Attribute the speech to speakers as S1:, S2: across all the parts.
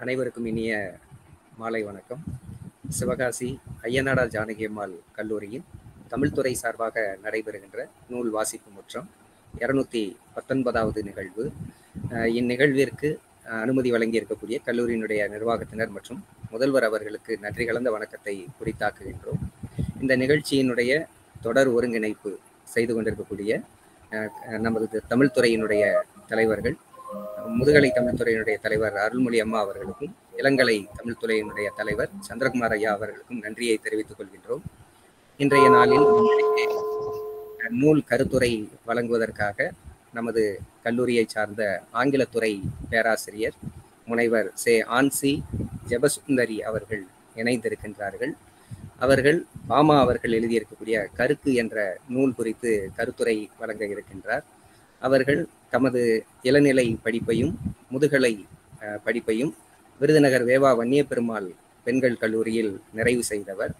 S1: அனைவருக்கும் இனிய மாலை வணக்கம். சிவகாசி ஐயனாடார் ஜானகி அம்மாள் கல்லூரியின் தமிழ்துறை சார்பாக நடைபெறுகின்ற நூல் வாசிப்பு முற்றம் 219வது நிகழ்வு. இந்நிகழ்விற்கு அனுமதி வழங்கி இருக்கக்கூடிய கல்லூரியினுடைய நிர்வாகத்தினர் மற்றும் முதல்வர் அவர்களுக்கு நன்றி கலந்த வணக்கத்தை குறித்தாக்குகின்றோம். இந்த நிகழ்ச்சியினுடைய தொடர் ஒருங்கிணைப்பு செய்து கொண்டிருக்கக்கூடிய நமது தமிழ்துறையினுடைய தலைவர்கள், முதுகலை தமிழ்துறையினுடைய தலைவர் அருள்மொழி அம்மா அவர்களுக்கும், இளங்கலை தமிழ்துறையினுடைய தலைவர் சந்திரகுமார் ஐயா அவர்களுக்கும் நன்றியை தெரிவித்துக் கொள்கின்றோம். இன்றைய நாளில் நூல் கருத்துரை வழங்குவதற்காக நமது கல்லூரியை சார்ந்த ஆங்கிலத்துறை பேராசிரியர் முனைவர் ஆன்சி ஜெபசுந்தரி அவர்கள் இணைந்திருக்கின்றார்கள். அவர்கள் பாமா அவர்கள் எழுதியிருக்கக்கூடிய கருக்கு என்ற நூல் குறித்து கருத்துரை வழங்க இருக்கின்றார். அவர்கள் தமது இளநிலை படிப்பையும் முதுகலை படிப்பையும் விருதுநகர் வேவா வன்னியப்பெருமாள் பெண்கள் கல்லூரியில் நிறைவு செய்தவர்.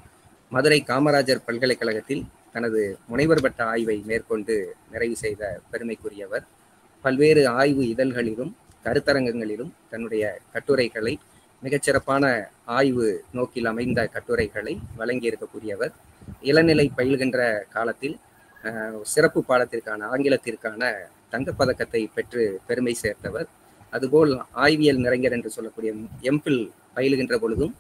S1: மதுரை காமராஜர் பல்கலைக்கழகத்தில் தனது முனைவர் பட்ட ஆய்வை மேற்கொண்டு நிறைவு செய்த பெருமைக்குரியவர். பல்வேறு ஆய்வு இதழ்களிலும் கருத்தரங்கங்களிலும் தன்னுடைய கட்டுரைகளை, மிகச்சிறப்பான ஆய்வு நோக்கில் அமைந்த கட்டுரைகளை வழங்கி இருக்கக்கூடியவர். இளநிலை பயில்கின்ற காலத்தில் சிறப்பு பாடத்திற்கான ஆங்கிலத்திற்கான தங்கப்பதக்கத்தை பெற்று பெருமை சேர்த்தவர். அதுபோல் ஆய்வியல் நிறைஞர் என்று சொல்லக்கூடிய எம்பில் பயிலுகின்ற பொழுதும்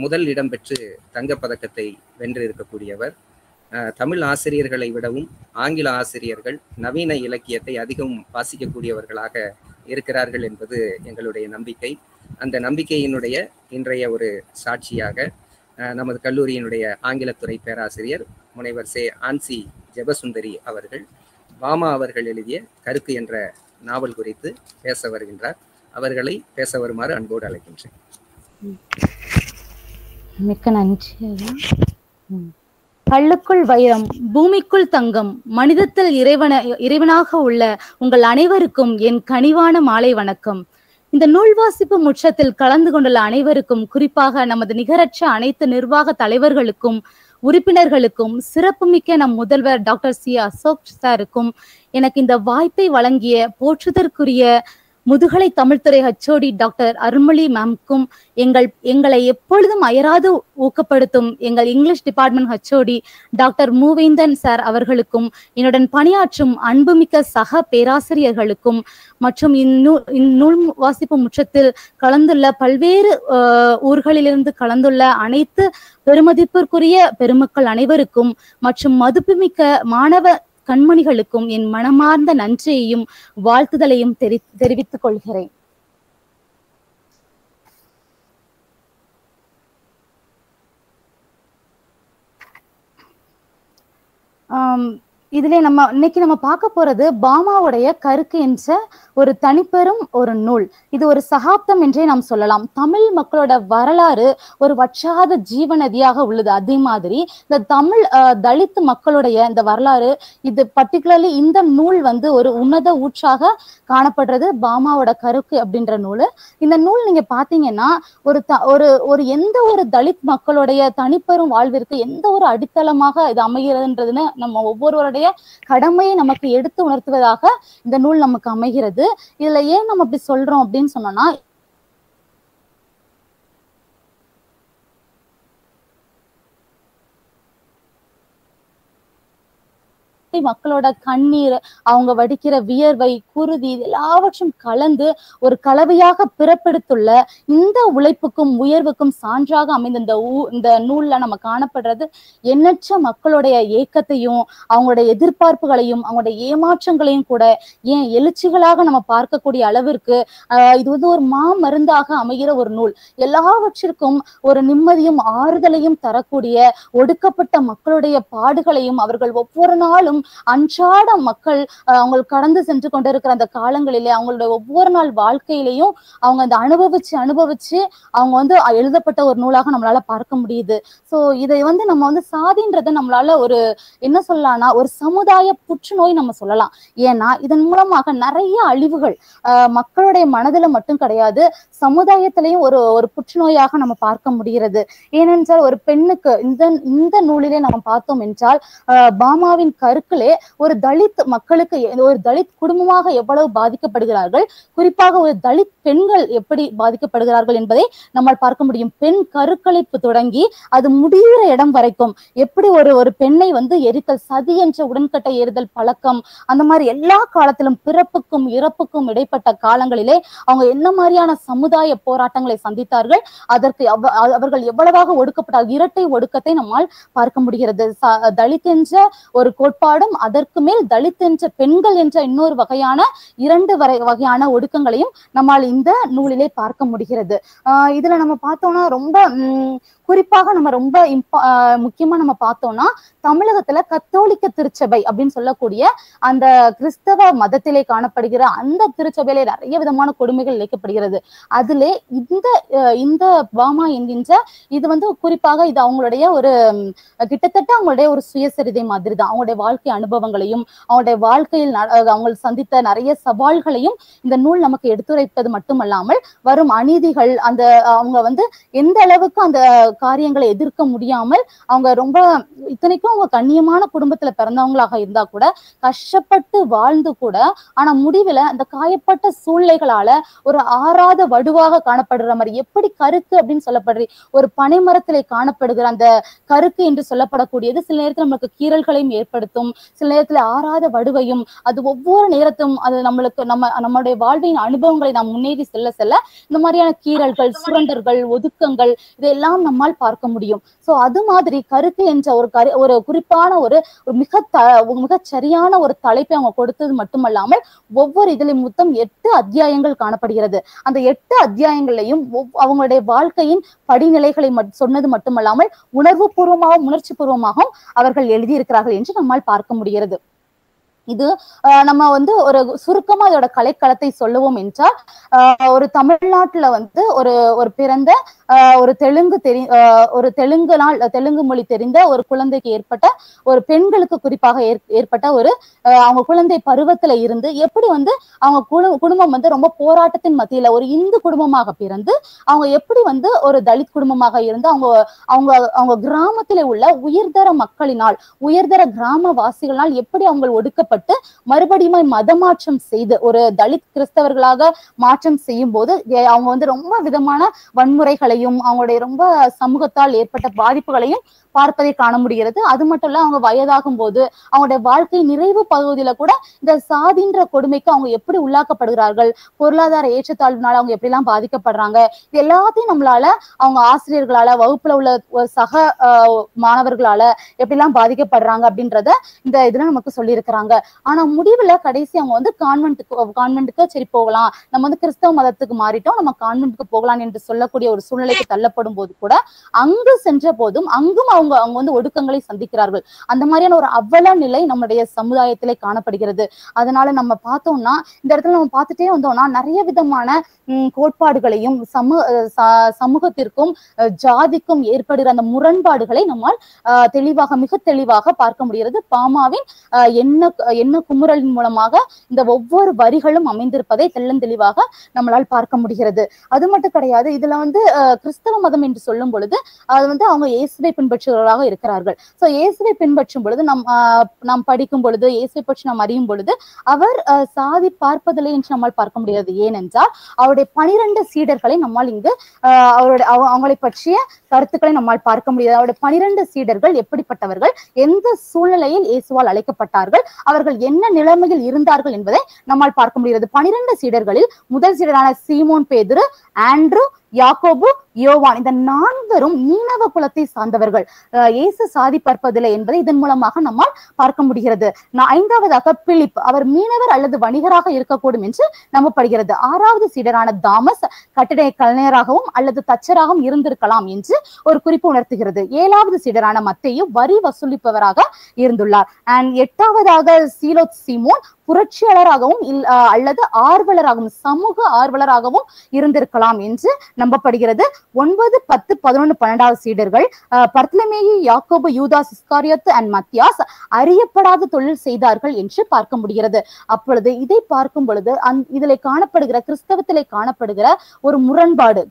S1: முதல் இடம் பெற்று தங்கப்பதக்கத்தை வென்று இருக்கக்கூடியவர். தமிழ் ஆசிரியர்களை விடவும் ஆங்கில ஆசிரியர்கள் நவீன இலக்கியத்தை அதிகம் வாசிக்கக்கூடியவர்களாக இருக்கிறார்கள் என்பது எங்களுடைய நம்பிக்கை. அந்த நம்பிக்கையினுடைய இன்றைய ஒரு சாட்சியாக நமது கல்லூரியினுடைய ஆங்கிலத்துறை பேராசிரியர் முனைவர் ஆன்சி ஜெபசுந்தரி அவர்கள் பாமா அவர்கள் எழுதிய கருக்கு என்ற நாவல் குறித்து பேச வருகின்றார். அவர்களை பேச வருமாறு அன்போடு அழைக்கின்றேன்.
S2: மிக்க நன்றி. கல்லுக்குள் வைரம், பூமிக்குள் தங்கம், மனிதத்தில் இறைவனாக உள்ள உங்கள் அனைவருக்கும் என் கனிவான மாலை வணக்கம். இந்த நூல் வாசிப்பு முற்றத்தில் கலந்து கொண்டுள்ள அனைவருக்கும், குறிப்பாக நமது நிகரற்ற அனைத்து நிர்வாக தலைவர்களுக்கும் உறுப்பினர்களுக்கும், சிறப்புமிக்க நம் முதல்வர் டாக்டர் அசோக் சாருக்கும், எனக்கு இந்த வாய்ப்பை வழங்கிய போற்றுதற்குரிய முதுகலை தமிழ்துறை ஹெச்ஓடி டாக்டர் அருள்மொழி மேம்க்கும், எங்களை எப்பொழுதும் அயராது ஊக்கப்படுத்தும் எங்கள் English department HOD doctor மூவேந்தன் sir அவர்களுக்கும், என்னுடன் பணியாற்றும் அன்புமிக்க சக பேராசிரியர்களுக்கும் மற்றும் இந்நூல் வாசிப்பு முற்றத்தில் கலந்துள்ள பல்வேறு ஊர்களிலிருந்து கலந்துள்ள அனைத்து பெருமதிப்பிற்குரிய பெருமக்கள் அனைவருக்கும் மற்றும் மதிப்புமிக்க மாணவ கண்மணிகளுக்கும் என் மனமார்ந்த நன்றியையும் வாழ்த்துதலையும் தெரிவித்துக் கொள்கிறேன். இதுல இன்னைக்கு நம்ம பார்க்க போறது பாமாவுடைய கருக்கு என்ற ஒரு தனிப்பெரும் ஒரு நூல். இது ஒரு சகாப்தம் என்றே நாம் சொல்லலாம். தமிழ் மக்களோட வரலாறு ஒரு வற்றாத ஜீவநதியாக உள்ளது. அதே மாதிரி இந்த தமிழ் தலித் மக்களுடைய இந்த வரலாறு, இது பர்டிகுலர்லி இந்த நூல் ஒரு உன்னத ஊற்றாக காணப்படுறது பாமாவோட கருக்கு அப்படின்ற நூல். இந்த நூல் நீங்க பாத்தீங்கன்னா ஒரு எந்த ஒரு தலித் மக்களுடைய தனிப்பெரும் வாழ்விற்கு எந்த ஒரு அடித்தளமாக இது அமைகிறதுன்றதுன்னு நம்ம ஒவ்வொருவருடைய கடமையை நமக்கு எடுத்து உணர்த்துவதாக இந்த நூல் நமக்கு அமைகிறது. இதுல ஏன் நம்ம அப்படி சொல்றோம் அப்படின்னு சொன்னோம்னா, மக்களோட கண்ணீர், அவங்க வடிக்கிற வியர்வை, குருதி, எல்லாவற்றும் கலந்து ஒரு கலவையாக பிறப்பெடுத்துள்ள இந்த உழைப்புக்கும் உயர்வுக்கும் சான்றாக அமைந்த இந்த நூல்ல நம்ம காணப்படுறது எண்ணற்ற மக்களுடைய ஏக்கத்தையும் அவங்களுடைய எதிர்பார்ப்புகளையும் அவங்களுடைய ஏமாற்றங்களையும் கூட ஏன் எழுச்சிகளாக நம்ம பார்க்கக்கூடிய அளவிற்கு இது ஒரு மாமருந்தாக அமைகிற ஒரு நூல். எல்லாவற்றிற்கும் ஒரு நிம்மதியும் ஆறுதலையும் தரக்கூடிய, ஒடுக்கப்பட்ட மக்களுடைய பாடுகளையும் அவர்கள் ஒவ்வொரு நாளும் அன்றாட மக்கள் அவங்க கடந்து சென்று கொண்டிருக்கிற அந்த காலங்களிலே அவங்களுடைய ஒவ்வொரு நாள் வாழ்க்கையிலையும் அவங்க அந்த அனுபவிச்சு அவங்க எழுதப்பட்ட ஒரு நூலாக நம்மளால பார்க்க முடியுது. சோ இதை நம்ம சாதின்றதை நம்மளால ஒரு என்ன சொல்லலாம்னா ஒரு சமுதாய புற்றுநோய் நம்ம சொல்லலாம். ஏன்னா இதன் மூலமாக நிறைய அழிவுகள் மக்களுடைய மனதுல மட்டும் கிடையாது, சமுதாயத்திலையும் ஒரு புற்றுநோயாக நம்ம பார்க்க முடிகிறது. ஏனென்றால் ஒரு பெண்ணுக்கு இந்த நூலிலே நம்ம பார்த்தோம் என்றால் பாமாவின் கருக்குல முடிவிலே ஒரு தலித் மக்களுக்கு, ஒரு தலித் குடும்பமாக எவ்வளவு பாதிக்கப்படுகிறார்கள், குறிப்பாக ஒரு தலித் பெண்கள் எப்படி பாதிக்கப்படுகிறார்கள் என்பதை நம்மால் பார்க்க முடியும். பெண் கருக்கலைப்பு தொடங்கி அது முடிகிற இடம் வரைக்கும் எப்படி ஒரு பெண்ணை எரித்தல், சதி என்ற உடன்கட்டை ஏறுதல் பழக்கம், அந்த மாதிரி எல்லா காலத்திலும் பிறப்புக்கும் இறப்புக்கும் இடைப்பட்ட காலங்களிலே அவங்க என்ன மாதிரியான சமுதாய போராட்டங்களை சந்தித்தார்கள், அதற்கு அவர்கள் எவ்வளவாக ஒடுக்கப்பட்டார். இரட்டை ஒடுக்கத்தை நம்மால் பார்க்க முடிகிறது. தலித் என்ற ஒரு கோட்பாடும் அதற்கு மேல் தலித் என்ற பெண்கள் என்ற இன்னொரு வகையான இரண்டு வகையான ஒடுக்கங்களையும் நம்மால் இந்த நூலிலே பார்க்க முடிகிறது. இதுல நம்ம பார்த்தோம்னா ரொம்ப குறிப்பாக நம்ம ரொம்ப முக்கியமா நம்ம பார்த்தோம்னா தமிழகத்துல கத்தோலிக்க திருச்சபை அப்படின்னு சொல்லக்கூடிய அந்த கிறிஸ்தவ மதத்திலே காணப்படுகிற அந்த திருச்சபையிலே நிறைய விதமான கொடுமைகள் இழைக்கப்படுகிறது. அதிலே இந்த பாமா என்கின்ற இது குறிப்பாக இது அவங்களுடைய ஒரு கிட்டத்தட்ட அவங்களுடைய ஒரு சுயசரிதை மாதிரி தான். அவங்களுடைய வாழ்க்கை அனுபவங்களையும் அவங்களுடைய வாழ்க்கையில் அவங்க சந்தித்த நிறைய சவால்களையும் இந்த நூல் நமக்கு எடுத்துரைப்பது மட்டுமல்லாமல் வரும் அநீதிகள், அந்த அவங்க எந்த அளவுக்கு அந்த காரியங்களை எதிர்க்க முடியாமல் அவங்க ரொம்ப, இத்தனைக்கும் அவங்க கண்ணியமான குடும்பத்துல பிறந்தவங்களாக இருந்தா கூட கஷ்டப்பட்டு வாழ்ந்து கூட, ஆனா முடிவுல அந்த காயப்பட்ட சூழ்நிலைகளால ஒரு ஆறாத வடுவாக காணப்படுற மாதிரி, எப்படி கருக்கு அப்படின்னு சொல்லப்படுற ஒரு பனைமரத்திலே காணப்படுகிற அந்த கருக்கு என்று சொல்லப்படக்கூடியது சில நேரத்தில் நமக்கு கீறல்களையும் ஏற்படுத்தும், சில நேரத்துல ஆறாத வடுவையும், அது ஒவ்வொரு நேரத்தும் அது நம்மளுக்கு நம்மளுடைய வாழ்வின் அனுபவங்களை நாம் முன்னேறி செல்ல செல்ல இந்த மாதிரியான கீறல்கள், சுரண்டர்கள், ஒதுக்கங்கள் இதெல்லாம் நம்மால் பார்க்க முடியும். சோ அது மாதிரி கருக்கு என்ற ஒரு குறிப்பான ஒரு மிக சரியான ஒரு தலைப்பை அவங்க கொடுத்தது மட்டுமல்லாமல் ஒவ்வொரு இதிலும் மொத்தம் 8 அத்தியாயங்கள் காணப்படுகிறது. அந்த 8 அத்தியாயங்களையும் அவங்களுடைய வாழ்க்கையின் படிநிலைகளை சொன்னது மட்டுமல்லாமல் உணர்ச்சி பூர்வமாகவும் அவர்கள் எழுதியிருக்கிறார்கள் என்று நம்மால் பார்க்க முடிகிறது. இது நம்ம ஒரு சுருக்கமா இதோட கலைக்களத்தை சொல்லுவோம் என்றால், ஒரு தமிழ்நாட்டுல ஒரு பிறந்த ஒரு தெலுங்கு மொழி தெரிந்த ஒரு குழந்தைக்கு ஏற்பட்ட ஒரு பெண்களுக்கு குறிப்பாக ஏற்பட்ட ஒரு அவங்க குழந்தை பருவத்துல இருந்து எப்படி அவங்க குடும்பம் ரொம்ப போராட்டத்தின் மத்தியில ஒரு இந்து குடும்பமாக பிறந்து அவங்க எப்படி ஒரு தலித் குடும்பமாக இருந்து அவங்க கிராமத்திலே உள்ள உயர்தர மக்களினால், உயர்தர கிராமவாசிகளால் எப்படி அவங்க ஒடுக்கப்பட்டு மறுபடியும் மதமாற்றம் செய்து ஒரு தலித் கிறிஸ்தவர்களாக மாற்றம் செய்யும் போது அவங்க ரொம்ப விதமான வன்முறைகளையும் அவங்களுடைய ரொம்ப சமூகத்தால் ஏற்பட்ட பாதிப்புகளையும் பார்ப்பதை காண முடிகிறது. அது மட்டும் இல்ல, அவங்க வயதாகும் போது அவங்களுடைய வாழ்க்கை நிறைவு பகுதியில கூட இந்த சாதின்ற கொடுமைக்கு அவங்க எப்படி உள்ளாக்கப்படுகிறார்கள், பொருளாதார ஏற்றத்தாழ்வுனால அவங்க எப்படி எல்லாம் பாதிக்கப்படுறாங்க, இது எல்லாத்தையும் நம்மளால அவங்க ஆசிரியர்களால, வகுப்புல உள்ள சக மாணவர்களால எப்படி எல்லாம் பாதிக்கப்படுறாங்க அப்படின்றத இந்த இதுல நமக்கு சொல்லி இருக்கிறாங்க. ஆனா முடிவுல கடைசி அவங்க கான்வென்ட்டுக்கு சரி போகலாம், நம்ம கிறிஸ்தவ மதத்துக்கு மாறிட்டோம், நம்ம கான்வென்ட்டுக்கு போகலாம் என்று சொல்லக்கூடிய ஒரு சூழ்நிலைக்கு தள்ளப்படும் போது கூட அங்கு சென்ற போதும் அங்கும் அவங்க ஒடுக்கங்களை சந்திக்கிறார்கள். அந்த மாதிரியான ஒரு அவல நிலை நம்முடைய சமுதாயத்திலே காணப்படுகிறது. அதனால நம்ம பார்த்தோம்னா இந்த இடத்துல நம்ம பார்த்துட்டே வந்தோம்னா நிறைய விதமான கோட்பாடுகளையும் சமூகத்திற்கும் ஜாதிக்கும் ஏற்படுகிற அந்த முரண்பாடுகளை நம்மால் மிக தெளிவாக பார்க்க முடிகிறது. பாமாவின் என்ன குமுறலின் மூலமாக இந்த ஒவ்வொரு வரிகளும் அமைந்திருப்பதை தெளிவாக நம்மளால் பார்க்க முடிகிறது. அது மட்டும் கிடையாது, இதுல கிறிஸ்தவ மதம் என்று சொல்லும் பொழுது அது அவங்க இயேசுவை பின்பற்றுபவர்களாக இருக்கிறார்கள். சோ இயேசுவை பின்பற்றும் பொழுது நாம் படிக்கும் பொழுது, இயேசுவை பற்றி நாம் அறியும் பொழுது அவர் சாதி பார்ப்பதில்லை என்று நம்மால் பார்க்க முடியாது. ஏனென்றால் அவருடைய 12 சீடர்களை நம்மால் இங்கு அவங்களை பற்றிய கருத்துக்களை நம்மால் பார்க்க முடியாது. அவருடைய 12 சீடர்கள் எப்படிப்பட்டவர்கள், எந்த சூழ்நிலையில் இயேசுவால் அழைக்கப்பட்டார்கள், அவர்கள் என்ன நிலைமையில் இருந்தார்கள் என்பதை நம்மால் பார்க்க முடிகிறது. 12 சீடர்களில் முதல் சீடரான சீமோன் பேதுரு, ஆண்ட்ரூ, யாக்கோபு, யோவான், இந்த 4 மீனவ குலத்தை சார்ந்தவர்கள். இயேசு சாதி பார்ப்பதில்லை என்பதை இதன் மூலமாக நம்மால் பார்க்க முடிகிறது. 5வதாக பிலிப், அவர் மீனவர் அல்லது வணிகராக இருக்கக்கூடும் என்று நம்பப்படுகிறது. 6வது சீடரான தாமஸ் கட்டிட கலைஞராகவும் அல்லது தச்சராகவும் இருந்திருக்கலாம் என்று ஒரு குறிப்பு உணர்த்துகிறது. 7வது சீடரான மத்தேயு வரி வசூலிப்பவராக இருந்துள்ளார். 8வதாக சீலோத் சீமோன் புரட்சியாளராகவும் அல்லது ஆர்வலராகவும் சமூக ஆர்வலராகவும் இருந்திருக்கலாம் என்று நம்பப்படுகிறது. 9, 10, 11, 12 சீடர்கள் பர்த்தலமேயு, யாக்கோபு, யூதாஸ் இஸ்காரியோத்து அண்ட் மத்தியாஸ் அறியப்படாத தொழில் செய்தார்கள் என்று பார்க்க முடிகிறது. அப்பொழுது இதை பார்க்கும் பொழுது இதிலே காணப்படுகிற கிறிஸ்தவத்திலே காணப்படுகிற ஒரு முரண்பாடு,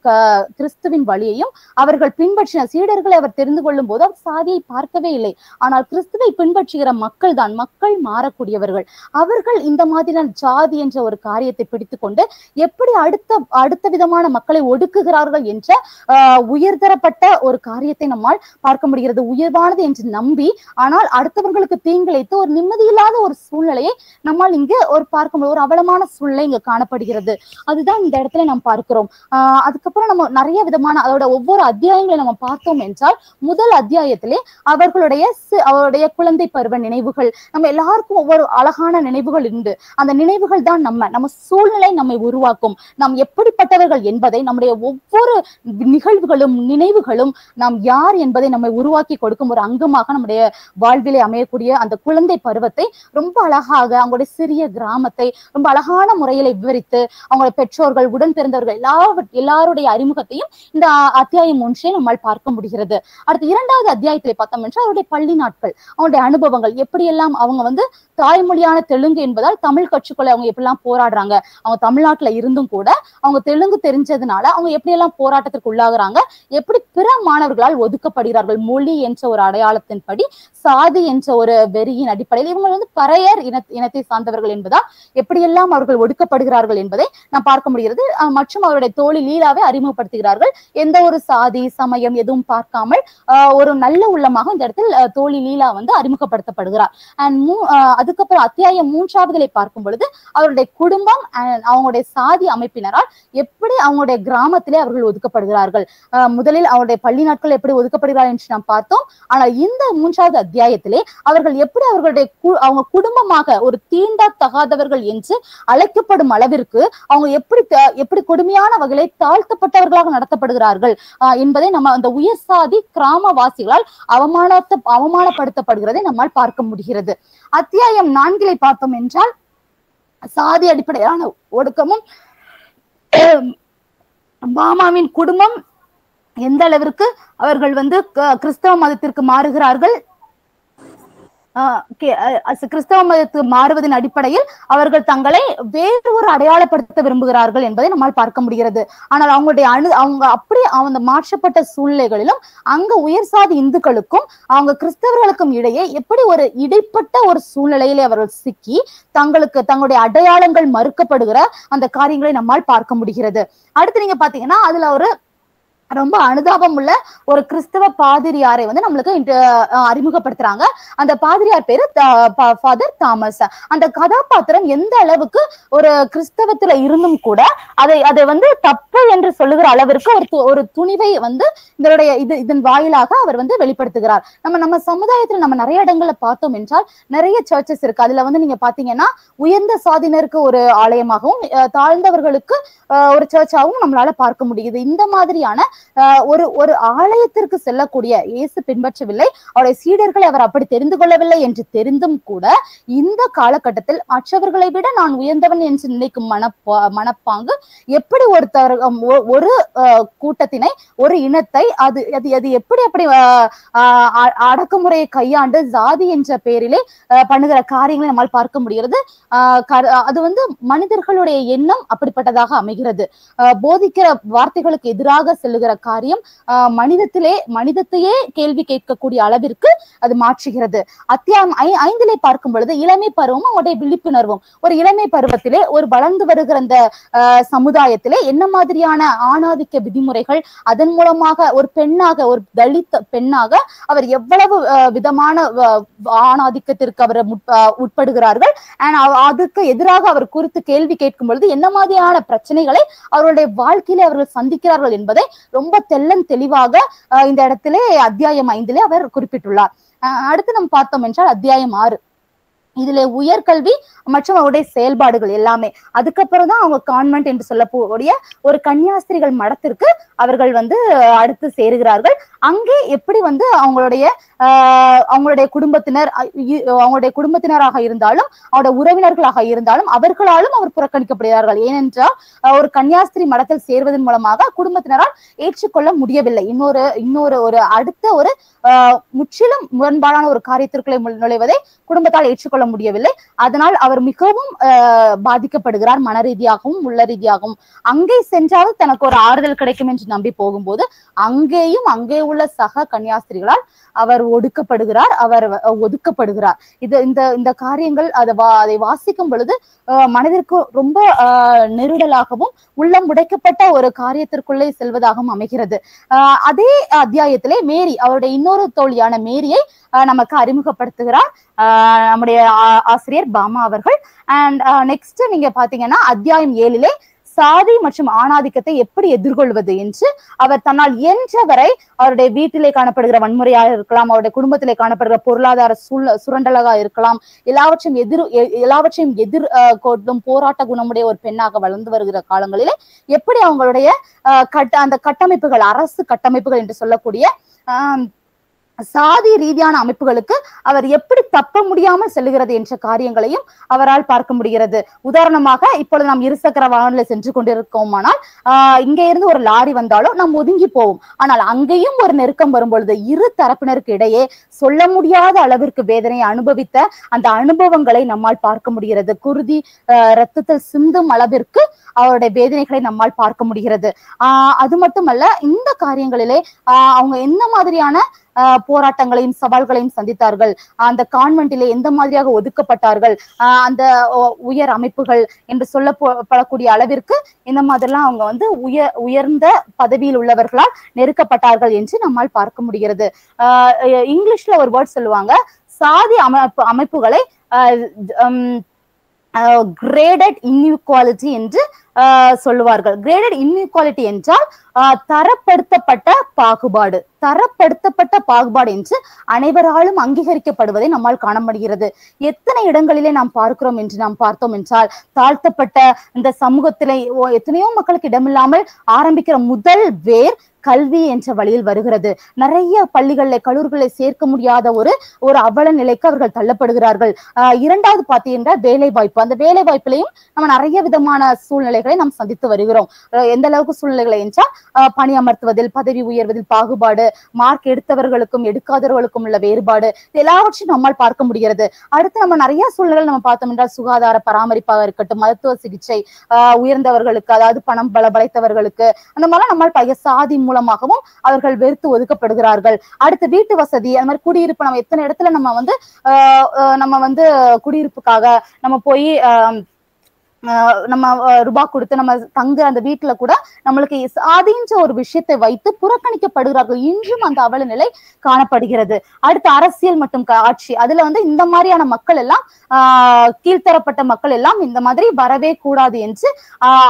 S2: கிறிஸ்துவின் வழியையும் அவர்கள் பின்பற்றின சீடர்களை அவர் தெரிந்து கொள்ளும் போது அவர் சாதியை பார்க்கவே இல்லை. ஆனால் கிறிஸ்துவை பின்பற்றுகிற மக்கள் தான், மக்கள் மாறக்கூடியவர்கள். அவர்கள் இந்த மாதிரியான ஜாதி என்ற ஒரு காரியத்தை பிடித்துக் கொண்டு எப்படி அடுத்த விதமான மக்களை ஒடுக்குகிறார்கள் என்ற உயர்தரப்பட்ட ஒரு காரியத்தை நம்மால் பார்க்க முடிகிறது. உயர்வானது என்று நம்பி ஆனால் அடுத்தவர்களுக்கு தீங்கிழைத்து ஒரு நிம்மதியில்லாத ஒரு சூழ்நிலையை நம்மால் இங்கு பார்க்கும்போது ஒரு அவலமான சூழ்நிலை இங்கு காணப்படுகிறது. அதுதான் இந்த இடத்துல நாம் பார்க்கிறோம். அதுக்கப்புறம் நம்ம நிறைய விதமான அதோட ஒவ்வொரு அத்தியாயங்களை நம்ம பார்த்தோம் என்றால், முதல் அத்தியாயத்திலே அவருடைய குழந்தை பருவ நினைவுகள், நம்ம எல்லாருக்கும் ஒவ்வொரு அழகான நினைவுகள் உண்டு. அந்த நினைவுகள் தான் நம்ம சூழ்நிலை நம்மை உருவாக்கும். நாம் எப்படிப்பட்டவர்கள் என்பதை நம்முடைய ஒவ்வொரு நிகழ்வுகளும் நினைவுகளும் நாம் யார் என்பதை நம்மை உருவாக்கி கொடுக்கும் ஒரு அங்கமாக நம்முடைய வாழ்விலே அமையக்கூடிய அந்த குழந்தை பருவத்தை ரொம்ப அழகாக அவங்களுடைய சிறிய கிராமத்தை ரொம்ப அழகான முறையில விவரித்து அவங்களுடைய பெற்றோர்கள், உடன் பிறந்தவர்கள் எல்லாருடைய அறிமுகத்தையும் இந்த அத்தியாயம் 1 நம்மால் பார்க்க முடிகிறது. அடுத்து 2வது அத்தியாயத்திலே பார்த்தோம் என்றால் அவருடைய பள்ளி நாட்கள், அவங்களுடைய அனுபவங்கள், எப்படியெல்லாம் அவங்க தாய்மொழியான தெலுங்கு என்பதால் தமிழ் கற்றுக்கொள்ள அவங்க எப்படிலாம் போராடுறாங்க. அவங்க தமிழ்நாட்டுல இருந்தும் கூட அவங்க தெலுங்கு தெரிஞ்சதுனால அவங்க எப்படியெல்லாம் போராட்டத்திற்கு உள்ளாகுறாங்க, எப்படி பிற மாணவர்களால் ஒதுக்கப்படுகிறார்கள், மொழி என்ற ஒரு அடையாளத்தின்படி, சாதி என்ற ஒரு வெறியின் அடிப்படையில் இவங்க பறையர் இனத்தை சார்ந்தவர்கள் என்பதால் எப்படியெல்லாம் அவர்கள் ஒடுக்கப்படுகிறார்கள் என்பதை நாம் பார்க்க முடிகிறது. மற்றும் அவருடைய தோழி லீலாவை அறிமுகப்படுத்துகிறார்கள். எந்த ஒரு சாதி சமயம் எதுவும் பார்க்காமல் ஒரு நல்ல உள்ளமாக இந்த இடத்தில் தோழி லீலா அறிமுகப்படுத்தப்படுகிறார். அதுக்கப்புறம் அத்தியாயம் 3 பார்க்கும் பொழுது அவருடைய குடும்பம் அவங்களுடைய சாதி அமைப்பினரால் எப்படி அவங்களுடைய கிராமத்திலே அவர்கள் ஒதுக்கப்படுகிறார்கள். முதலில் அவருடைய பள்ளி நாட்கள் எப்படி ஒதுக்கப்படுகிறார்கள் என்று நாம் பார்த்தோம். ஆனால் இந்த 3வது அத்தியாயத்திலே அவர்கள் எப்படி அவங்க குடும்பமாக ஒரு தீண்டத்தகாதவர்கள் என்று அழைக்கப்படும் அளவிற்கு அவங்க எப்படி கொடுமையான வகையிலே தாழ்த்தப்பட்டவர்களாக நடத்தப்படுகிறார்கள் என்பதை நம்ம அந்த உயர் சாதி கிராமவாசிகளால் அவமானப்படுத்தப்படுகிறதை நம்மால் பார்க்க முடிகிறது. அத்தியாயம் 4 பார்த்தோம் என்றால் சாதி அடிப்படையான ஒடுக்கமும் மாமாவின் குடும்பம் எந்த அளவிற்கு அவர்கள் கிறிஸ்தவ மதத்திற்கு மாறுகிறார்கள், கிறிஸ்தவ மதத்துக்கு மாறுவதன் அடிப்படையில் அவர்கள் தங்களை வேறு ஒரு அடையாளப்படுத்த விரும்புகிறார்கள் என்பதை நம்மால் பார்க்க முடிகிறது. ஆனால் அவங்க அப்படி அவங்க மாற்றப்பட்ட சூழ்நிலைகளிலும் அங்க உயர் சாதி இந்துக்களுக்கும் அவங்க கிறிஸ்தவர்களுக்கும் இடையே எப்படி ஒரு இடைப்பட்ட ஒரு சூழ்நிலையிலே அவர்கள் சிக்கி தங்களுடைய அடையாளங்கள் மறுக்கப்படுகிற அந்த காரியங்களை நம்மால் பார்க்க முடிகிறது. அடுத்து நீங்க பாத்தீங்கன்னா அதுல ஒரு ரொம்ப அனுதாபம் உள்ள ஒரு கிறிஸ்தவ பாதிரியாரை நம்மளுக்கு அறிமுகப்படுத்துறாங்க. அந்த பாதிரியார் பேரு ஃபாதர் தாமஸ். அந்த கதாபாத்திரம் எந்த அளவுக்கு ஒரு கிறிஸ்தவத்துல இருந்தும் கூட அதை தப்பு என்று சொல்லுகிற அளவிற்கு ஒரு துணிவை இதன் வாயிலாக அவர் வெளிப்படுத்துகிறார். நம்ம சமுதாயத்துல நம்ம நிறைய இடங்கள்ல பார்த்தோம் என்றால் நிறைய சர்ச்சஸ் இருக்கு. அதுல நீங்க பாத்தீங்கன்னா உயர்ந்த சாதியினருக்கு ஒரு ஆலயமாகவும் தாழ்ந்தவர்களுக்கு ஒரு சர்ச்சாகவும் நம்மளால பார்க்க முடியுது. இந்த மாதிரியான ஒரு ஆலயத்திற்கு செல்லக்கூடிய இயேசு பின்பற்றவில்லை, அவருடைய சீடர்களை அவர் அப்படி தெரிந்து கொள்ளவில்லை என்று தெரிந்தும் கூட இந்த காலகட்டத்தில் மற்றவர்களை விட நான் உயர்ந்தவன் என்று நினைக்கும் மனப்பாங்கு எப்படி ஒரு கூட்டத்தினை, ஒரு இனத்தை அது எப்படி அடக்குமுறையை கையாண்டு ஜாதி என்ற பெயரிலே பண்ணுகிற காரியங்களை நம்மால் பார்க்க முடிகிறது. அது மனிதர்களுடைய எண்ணம் அப்படிப்பட்டதாக அமைகிறது. போதிக்கிற வார்த்தைகளுக்கு எதிராக செல்லுகிற காரியம் மனிதத்தையே கேள்வி கேட்கக்கூடிய அளவிற்கு அது மாற்றுகிறது. அத்தியாயம் 5 பார்க்கும் பொழுது இளமை பருவமும் அவருடைய விழிப்புணர்வும், ஒரு இளமை பருவத்திலே ஒரு வளர்ந்து வருகிற அந்த சமுதாயத்திலே என்ன மாதிரியான ஆணாதிக்க விதிமுறைகள், அதன் மூலமாக ஒரு பெண்ணாக, ஒரு தலித் பெண்ணாக அவர் எவ்வளவு விதமான ஆணாதிக்கத்திற்கு அவர் உட்படுகிறார்கள், அதுக்கு எதிராக அவர் குறித்து கேள்வி கேட்கும் பொழுது என்ன மாதிரியான பிரச்சனைகளை அவருடைய வாழ்க்கையிலே அவர்கள் சந்திக்கிறார்கள் என்பதை ரொம்ப தெளிவாக இந்த இடத்திலே அத்தியாயம் 5 அவர் குறிப்பிட்டுள்ளார். அடுத்து நம்ம பார்த்தோம் என்றால் அத்தியாயம் 6 இதுல உயர்கல்வி மற்றும் அவருடைய செயல்பாடுகள் எல்லாமே. அதுக்கப்புறம் தான் அவங்க கான்வென்ட் என்று சொல்லக்கூடிய ஒரு கன்னியாஸ்திரிகள் மடத்திற்கு அவர்கள் வந்து அடுத்து சேருகிறார்கள். அங்கே எப்படி வந்து அவங்களுடைய குடும்பத்தினராக இருந்தாலும் அவருடைய உறவினர்களாக இருந்தாலும் அவர்களாலும் அவர் புறக்கணிக்கப்படுகிறார்கள். ஏனென்றால் ஒரு கன்னியாஸ்திரி மடத்தில் சேர்வதன் மூலமாக குடும்பத்தினரால் ஏற்றுக்கொள்ள முடியவில்லை. இன்னொரு ஒரு அடுத்த ஒரு முற்றிலும் முரண்பாடான ஒரு காரியத்திற்குள்ளே நுழைவதை குடும்பத்தால் ஏற்றுக்கொள்ள முடியவில்லை. அதனால் அவர் மிகவும் பாதிக்கப்படுகிறார், மன ரீதியாகவும் உள்ள ரீதியாகவும். அங்கே சென்றால் தனக்கு ஒரு ஆறுதல் கிடைக்கும் என்று நம்பி போகும்போது அங்கே உள்ள சக கன்னியாஸ்திரிகளால் அவர் ஒடுக்கப்படுகிறார், அவர் ஒதுக்கப்படுகிறார். இந்த காரியங்கள் அதை வாசிக்கும் பொழுது மனதிற்கு ரொம்ப நெருடலாகவும் உள்ளம் உடைக்கப்பட்ட ஒரு காரியத்திற்குள்ளே செல்வதாகவும் அமைகிறது. அதே அத்தியாயத்திலே மேரி, அவருடைய இன்னொரு தோழியான மேரியை நமக்கு அறிமுகப்படுத்துகிறார் நம்முடைய ஆசிரியர் பாமா அவர்கள். அண்ட் நெக்ஸ்ட் நீங்க பாத்தீங்கன்னா அத்தியாயம் 7 சாதி மற்றும் ஆணாதிக்கத்தை எப்படி எதிர்கொள்வது என்று அவர் தன்னால் இயன்றவரை அவருடைய வீட்டிலே காணப்படுகிற வன்முறையாக இருக்கலாம், அவருடைய குடும்பத்திலே காணப்படுகிற பொருளாதார சுரண்டலாக இருக்கலாம், எல்லாவற்றையும் எதிர்கொள்ளும் போராட்ட குணமுடைய ஒரு பெண்ணாக வளர்ந்து வருகிற காலங்களிலே எப்படி அவங்களுடைய அந்த கட்டமைப்புகள், அரசு கட்டமைப்புகள் என்று சொல்லக்கூடிய சாதி ரீதியான அமைப்புகளுக்கு அவர் எப்படி தப்ப முடியாமல் செல்லுகிறது என்ற காரியங்களையும் அவரால் பார்க்க முடிகிறது. உதாரணமாக இப்பொழுது நாம் இருசக்கர வாகனத்தில் சென்று கொண்டிருக்கோமானால் இங்கே இருந்து ஒரு லாரி வந்தாலும் நாம் ஒதுங்கி போவோம். ஆனால் அங்கேயும் ஒரு நெருக்கம் வரும்பொழுது இரு தரப்பினருக்கு இடையே சொல்ல முடியாத அளவிற்கு வேதனையை அனுபவித்த அந்த அனுபவங்களை நம்மால் பார்க்க முடிகிறது. குருதி ரத்தத்தில் சிந்தும் அளவிற்கு அவருடைய வேதனைகளை நம்மால் பார்க்க முடிகிறது. அது மட்டுமல்ல, இந்த காரியங்களிலே அவங்க என்ன மாதிரியான போராட்டங்களையும் சவால்களையும் சந்தித்தார்கள், அந்த கான்வென்ட்டிலே எந்த மாதிரியாக ஒதுக்கப்பட்டார்கள், அந்த உயர் அமைப்புகள் என்று சொல்லப்படக்கூடிய அளவிற்கு இந்த மாதிரிலாம் அவங்க வந்து உயர்ந்த பதவியில் உள்ளவர்களால் நெருக்கப்பட்டார்கள் என்று நம்மால் பார்க்க முடிகிறது. இங்கிலீஷ்ல ஒரு வேர்ட் சொல்லுவாங்க, சாதி அமைப்புகளை கிரேடட் இன்இக்வாலிட்டி என்று சொல்லுவார்கள். கிரேடட் இன்இக்வாலிட்டி என்றால் தரப்படுத்தப்பட்ட பாகுபாடு என்று அனைவராலும் அங்கீகரிக்கப்படுவதை நம்மால் காண முடிகிறது. எத்தனை இடங்களிலே நாம் பார்க்கிறோம் என்று நாம் பார்த்தோம் என்றால், தாழ்த்தப்பட்ட இந்த சமூகத்திலே எத்தனையோ மக்களுக்கு இடமில்லாமல் ஆரம்பிக்கிற முதல் வேர் கல்வி என்ற வழியில் வருகிறது. நிறைய பள்ளிகளில் கல்லூரிகளை சேர்க்க முடியாத ஒரு அவல நிலைக்கு அவர்கள் தள்ளப்படுகிறார்கள். இரண்டாவது பார்த்தீங்கன்னா வேலை வாய்ப்பு. அந்த வேலை வாய்ப்பிலையும் நம்ம நிறைய விதமான சூழ்நிலைகளை நாம் சந்தித்து வருகிறோம். எந்த அளவுக்கு சூழ்நிலைகளை என்றால், பணி அமர்த்துவதில், பதவி உயர்வதில் பாகுபாடு, மார்க் எடுத்தவர்களுக்கும் எடுக்காதவர்களுக்கும் உள்ள வேறுபாடு, எல்லாவற்றையும் நம்மால் பார்க்க முடிகிறது. அடுத்து நம்ம நிறைய சூழ்நிலைகள் நம்ம பார்த்தோம் என்றால், சுகாதார பராமரிப்பாக இருக்கட்டும், மருத்துவ சிகிச்சை, உயர்ந்தவர்களுக்கு, அதாவது பணம் படைத்தவர்களுக்கு, அந்த மாதிரி நம்மால் சாதி மூலமாகவும் அவர்கள் வெறுத்து ஒதுக்கப்படுகிறார்கள். அடுத்து வீட்டு வசதி, அந்த மாதிரி குடியிருப்பு, நம்ம எத்தனை இடத்துல நம்ம வந்து குடியிருப்புக்காக நம்ம போய் நம்ம ரூபாய் கொடுத்து நம்ம தங்குற அந்த வீட்டுல கூட நம்மளுக்கு சாதின்ற ஒரு விஷயத்தை வைத்து புறக்கணிக்கப்படுகிறார்கள். இன்றும் அந்த அவல நிலை காணப்படுகிறது. அடுத்து அரசியல் மற்றும் ஆட்சி, அதுல வந்து இந்த மாதிரியான மக்கள் எல்லாம் கீழ்த்தரப்பட்ட மக்கள் எல்லாம் இந்த மாதிரி வரவே கூடாது என்று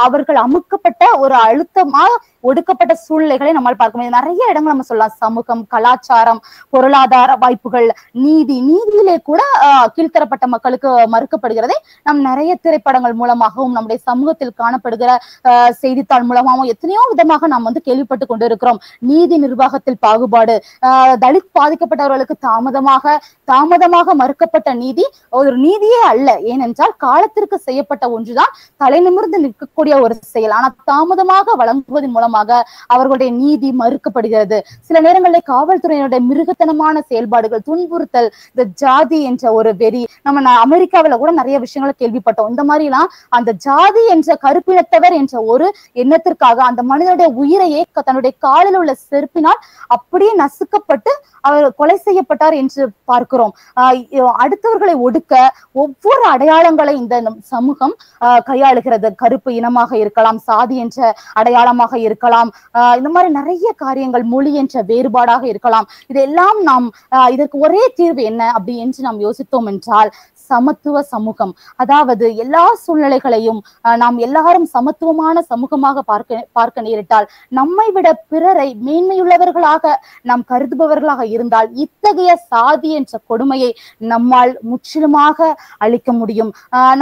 S2: அவர்கள் அமுக்கப்பட்ட ஒரு அழுத்தமா ஒடுக்கப்பட்ட சூழ்நிலைகளை நம்மால் பார்க்க முடியும். நிறைய இடங்கள் நம்ம சொல்லலாம். சமூகம், கலாச்சாரம், பொருளாதார வாய்ப்புகள், நீதியிலே கூட கீழ்த்தரப்பட்ட மக்களுக்கு மறுக்கப்படுகிறதை நாம் நிறைய திரைப்படங்கள் மூலமாகவும் நம்முடைய சமூகத்தில் காணப்படுகிற செய்தித்தாள் மூலமாகவும் எத்தனையோ விதமாக நாம் வந்து கேள்விப்பட்டு கொண்டு இருக்கிறோம். நீதி நிர்வாகத்தில் பாகுபாடு, தலித் பாதிக்கப்பட்டவர்களுக்கு தாமதமாக மறுக்கப்பட்ட நீதி ஒரு நீதியே அல்ல. ஏனென்றால் காலத்திற்கு செய்யப்பட்ட ஒன்றுதான் தலை நிமிர்ந்து நிற்கக்கூடிய ஒரு செயல். ஆனால் தாமதமாக வழங்குவதன் மூலமாக அவர்களுடைய நீதி மறுக்கப்படுகிறது. சில நேரங்களில் காவல்துறையினுடைய மிருகத்தனமான செயல்பாடுகள், துன்புறுத்தல், இந்த ஜாதி என்ற ஒரு வெறி, நம்ம அமெரிக்காவில கூட நிறைய விஷயங்களை கேள்விப்பட்டோம். இந்த மாதிரி எல்லாம் அந்த ஜாதி என்ற கருப்பினத்தவர் என்ற ஒரு எண்ணத்திற்காக அந்த மனிதனுடைய உயிரையே தன்னுடைய காலில் உள்ள செருப்பினால் அப்படியே நசுக்கப்பட்டு அவர் கொலை செய்யப்பட்டார் என்று பார்க்கிறோம். அடுத்தவர்களை ஒடுக்க ஒவ்வொரு அடையாளங்களை இந்த சமூகம் கையாளுகிறது. கருப்பு இனமாக இருக்கலாம், சாதி என்ற அடையாளமாக இருக்கலாம், இந்த மாதிரி நிறைய காரியங்கள், மொழி என்ற வேறுபாடாக இருக்கலாம். இதெல்லாம் நாம் இதற்கு ஒரே தீர்வு என்ன அப்படி என்று நாம் யோசித்தோம் என்றால், சமத்துவ சமூகம். அதாவது எல்லா சூழ்நிலைகளையும் நாம் எல்லாரும் சமத்துவமான சமூகமாக பார்க்க நேரிட்டால், நம்மை விட பிறரை மேன்மையுள்ளவர்களாக நாம் கருதுபவர்களாக இருந்தால், இத்தகைய சாதி என்ற கொடுமையை நம்மால் முற்றிலுமாக அளிக்க முடியும்.